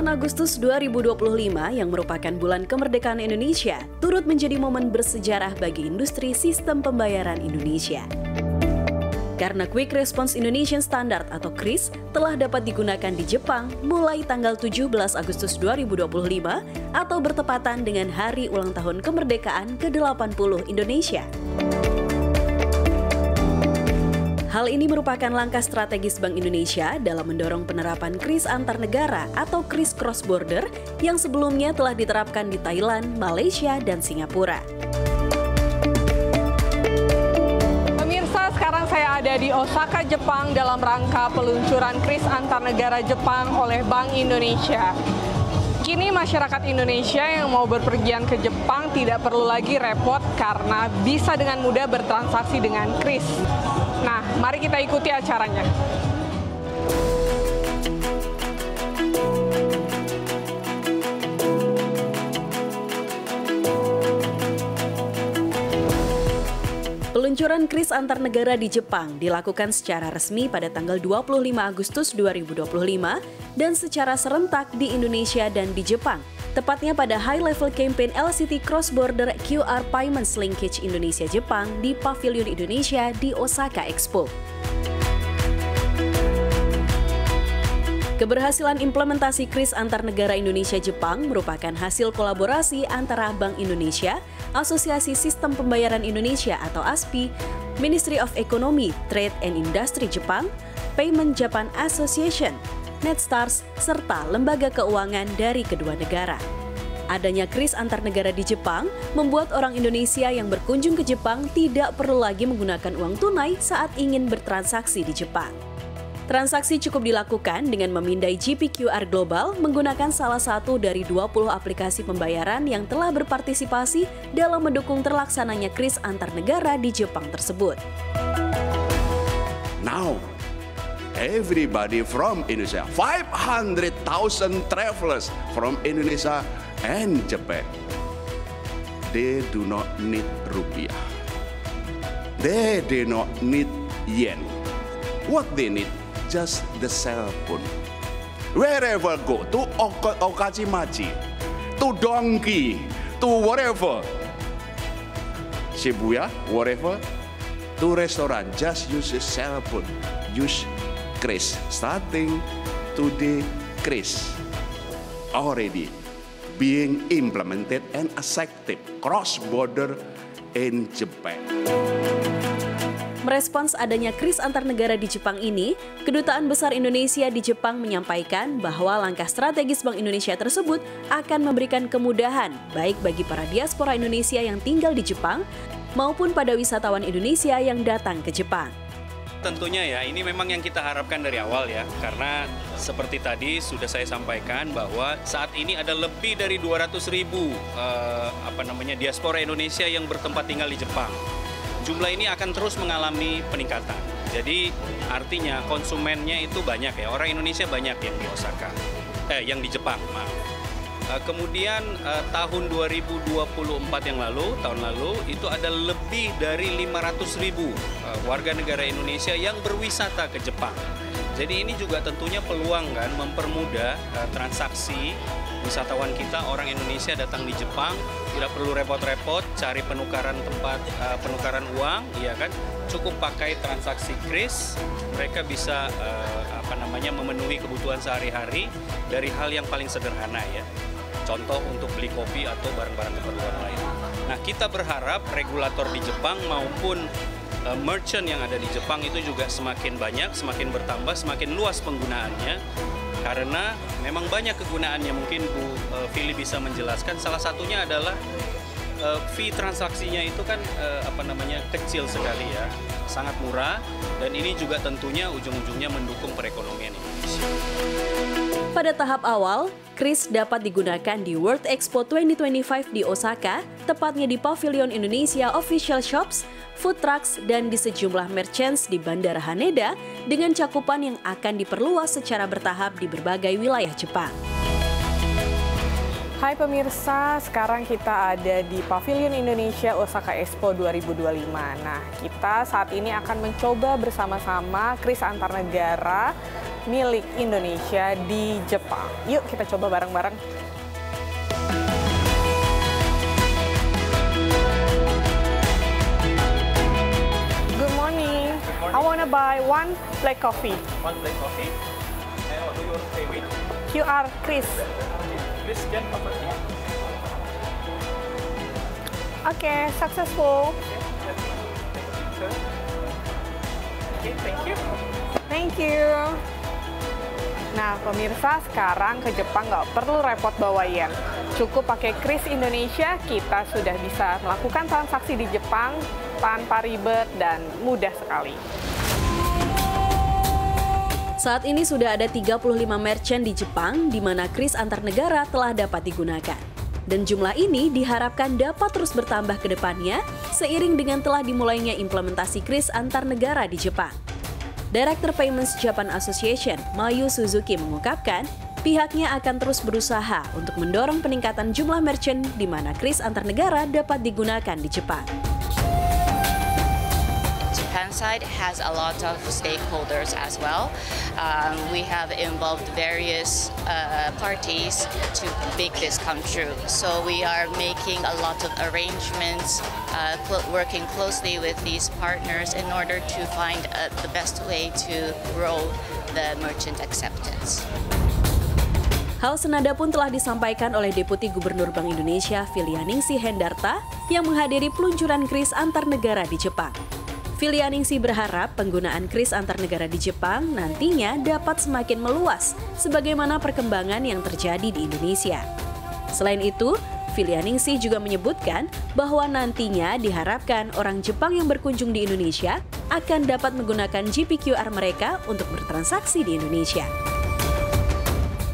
Bulan Agustus 2025 yang merupakan bulan kemerdekaan Indonesia turut menjadi momen bersejarah bagi industri sistem pembayaran Indonesia. Karena Quick Response Indonesian Standard atau QRIS telah dapat digunakan di Jepang mulai tanggal 17 Agustus 2025 atau bertepatan dengan hari ulang tahun kemerdekaan ke-80 Indonesia. Hal ini merupakan langkah strategis Bank Indonesia dalam mendorong penerapan QRIS antar negara atau QRIS Cross Border yang sebelumnya telah diterapkan di Thailand, Malaysia, dan Singapura. Pemirsa, sekarang saya ada di Osaka, Jepang dalam rangka peluncuran QRIS antar negara Jepang oleh Bank Indonesia. Kini masyarakat Indonesia yang mau berpergian ke Jepang tidak perlu lagi repot karena bisa dengan mudah bertransaksi dengan QRIS. Nah, mari kita ikuti acaranya. Peluncuran QRIS antar negara di Jepang dilakukan secara resmi pada tanggal 25 Agustus 2025 dan secara serentak di Indonesia dan di Jepang, tepatnya pada High Level Campaign LCT Cross Border QR Payments Linkage Indonesia-Jepang di Pavilion Indonesia di Osaka Expo. Keberhasilan implementasi QRIS antar negara Indonesia-Jepang merupakan hasil kolaborasi antara Bank Indonesia, Asosiasi Sistem Pembayaran Indonesia atau ASPI, Ministry of Economy, Trade and Industry Jepang, Payment Japan Association, Netstars, serta lembaga keuangan dari kedua negara. Adanya QRIS antar negara di Jepang membuat orang Indonesia yang berkunjung ke Jepang tidak perlu lagi menggunakan uang tunai saat ingin bertransaksi di Jepang. Transaksi cukup dilakukan dengan memindai GPQR Global menggunakan salah satu dari 20 aplikasi pembayaran yang telah berpartisipasi dalam mendukung terlaksananya QRIS antar negara di Jepang tersebut. Now, everybody from Indonesia, 500,000 travelers from Indonesia and Japan, they do not need rupiah. They do not need yen. What they need? Just the cell phone. Wherever go, to Okachimachi, to Donki, to wherever, Shibuya, wherever, to restaurant, just use a cell phone. Use QRIS. Starting today, QRIS already being implemented and effective cross-border in Japan. Merespons adanya QRIS antar negara di Jepang ini, Kedutaan Besar Indonesia di Jepang menyampaikan bahwa langkah strategis Bank Indonesia tersebut akan memberikan kemudahan baik bagi para diaspora Indonesia yang tinggal di Jepang maupun pada wisatawan Indonesia yang datang ke Jepang. Tentunya ya, ini memang yang kita harapkan dari awal ya, karena seperti tadi sudah saya sampaikan bahwa saat ini ada lebih dari 200.000 diaspora Indonesia yang bertempat tinggal di Jepang. Jumlah ini akan terus mengalami peningkatan. Jadi artinya konsumennya itu banyak ya, orang Indonesia banyak yang di Osaka, yang di Jepang, maaf. Kemudian tahun 2024 tahun lalu itu ada lebih dari 500.000 warga negara Indonesia yang berwisata ke Jepang. Jadi ini juga tentunya peluang kan mempermudah transaksi wisatawan kita, orang Indonesia datang di Jepang, tidak perlu repot-repot cari penukaran uang, ya kan? Cukup pakai transaksi QRIS, mereka bisa memenuhi kebutuhan sehari-hari dari hal yang paling sederhana ya. Contoh untuk beli kopi atau barang-barang keperluan lain. Nah, kita berharap regulator di Jepang maupun merchant yang ada di Jepang itu juga semakin banyak, semakin bertambah, semakin luas penggunaannya. Karena memang banyak kegunaannya, mungkin Bu Fili bisa menjelaskan. Salah satunya adalah fee transaksinya itu kan kecil sekali ya, sangat murah, dan ini juga tentunya ujung-ujungnya mendukung perekonomian Indonesia. Pada tahap awal, QRIS dapat digunakan di World Expo 2025 di Osaka, tepatnya di Pavilion Indonesia Official Shops, food trucks, dan di sejumlah merchants di Bandara Haneda dengan cakupan yang akan diperluas secara bertahap di berbagai wilayah Jepang. Hai pemirsa, sekarang kita ada di Pavilion Indonesia Osaka Expo 2025. Nah, kita saat ini akan mencoba bersama-sama QRIS antar negara milik Indonesia di Jepang. Yuk kita coba bareng-bareng. Good morning. I want to buy one black coffee. One black coffee. And what do you want to pay with? QR Kris. Please scan over here. Okay, successful. Okay, thank you. Thank you. Nah, pemirsa, sekarang ke Jepang nggak perlu repot bawa yen. Cukup pakai Kris Indonesia, kita sudah bisa melakukan transaksi di Jepang tanpa ribet dan mudah sekali. Saat ini sudah ada 35 merchant di Jepang di mana kris antar negara telah dapat digunakan. Dan jumlah ini diharapkan dapat terus bertambah ke depannya seiring dengan telah dimulainya implementasi kris antar negara di Jepang. Director Payments Japan Association, Mayu Suzuki mengungkapkan, pihaknya akan terus berusaha untuk mendorong peningkatan jumlah merchant di mana kris antar negara dapat digunakan di Jepang. Japan side has a lot of stakeholders as well. We have involved various parties to make this come true. So we are making a lot of arrangements, working closely with these partners in order to find the best way to grow the merchant acceptance. Hal senada pun telah disampaikan oleh Deputi Gubernur Bank Indonesia Filianingsih Hendarta yang menghadiri peluncuran kris antar negara di Jepang. Filianingsih berharap penggunaan kris antar negara di Jepang nantinya dapat semakin meluas sebagaimana perkembangan yang terjadi di Indonesia. Selain itu, Filianingsih juga menyebutkan bahwa nantinya diharapkan orang Jepang yang berkunjung di Indonesia akan dapat menggunakan GPQR mereka untuk bertransaksi di Indonesia.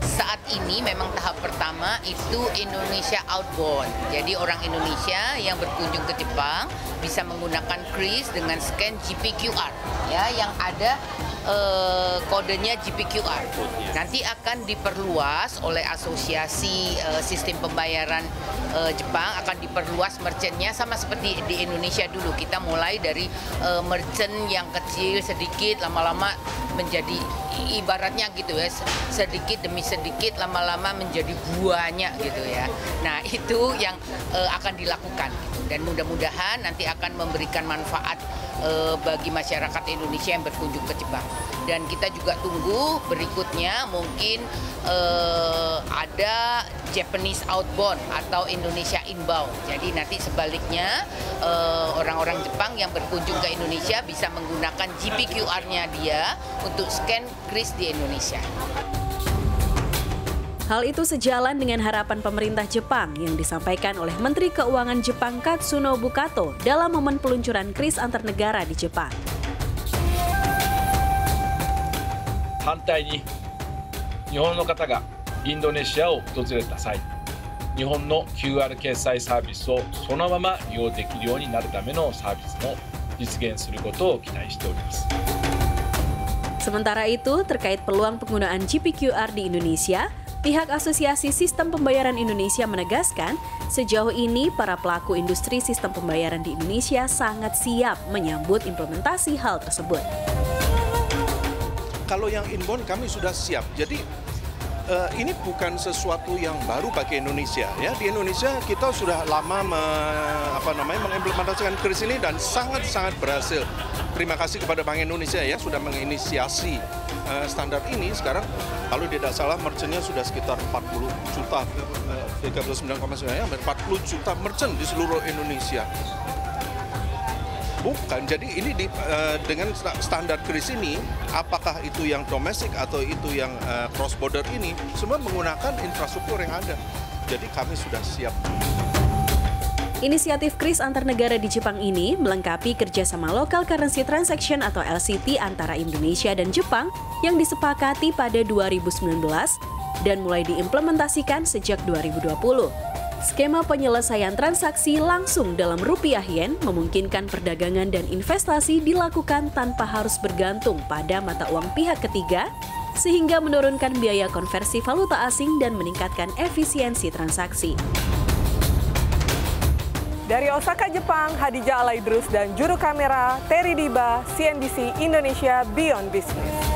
Saat ini memang tahap pertama itu Indonesia outbound. Jadi orang Indonesia yang berkunjung ke Jepang bisa menggunakan kris dengan scan GPQR ya yang ada kodenya GPQR. Nanti akan diperluas oleh asosiasi sistem pembayaran Jepang, akan diperluas merchantnya sama seperti di Indonesia dulu. Kita mulai dari merchant yang kecil sedikit, lama-lama menjadi ibaratnya gitu ya, sedikit demi sedikit lama-lama menjadi banyak gitu ya. Nah itu yang akan dilakukan dan mudah-mudahan nanti akan memberikan manfaat bagi masyarakat Indonesia yang berkunjung ke Jepang. Dan kita juga tunggu berikutnya mungkin ada Japanese outbound atau Indonesia inbound. Jadi nanti sebaliknya orang-orang Jepang yang berkunjung ke Indonesia bisa menggunakan GPQR-nya dia untuk scan kris di Indonesia. Hal itu sejalan dengan harapan pemerintah Jepang yang disampaikan oleh Menteri Keuangan Jepang Katsunobu Kato dalam momen peluncuran kris antar negara di Jepang. 反対に日本の方がインドネシアを訪れた際、日本の QR 決済サービスをそのまま利用できるようになるためのサービスも実現することを期待しております。 Sementara itu, terkait peluang penggunaan GPQR di Indonesia, pihak Asosiasi Sistem Pembayaran Indonesia menegaskan, sejauh ini para pelaku industri sistem pembayaran di Indonesia sangat siap menyambut implementasi hal tersebut. Kalau yang inbound kami sudah siap. Jadi ini bukan sesuatu yang baru bagi Indonesia ya. Di Indonesia kita sudah lama mengimplementasikan kris ini dan sangat-sangat berhasil. Terima kasih kepada Bank Indonesia ya sudah menginisiasi standar ini. Sekarang kalau tidak salah merchantnya sudah sekitar 40 juta, 39,9 ya, 40 juta merchant di seluruh Indonesia. Bukan, jadi ini dengan standar kris ini, apakah itu yang domestik atau itu yang cross border ini, semua menggunakan infrastruktur yang ada. Jadi kami sudah siap. Inisiatif kris antar negara di Jepang ini melengkapi kerjasama Local Currency Transaction atau LCT antara Indonesia dan Jepang yang disepakati pada 2019 dan mulai diimplementasikan sejak 2020. Skema penyelesaian transaksi langsung dalam rupiah yen memungkinkan perdagangan dan investasi dilakukan tanpa harus bergantung pada mata uang pihak ketiga, sehingga menurunkan biaya konversi valuta asing dan meningkatkan efisiensi transaksi. Dari Osaka, Jepang, Hadijah Alaidrus dan juru kamera Terry Diba, CNBC Indonesia Beyond Business.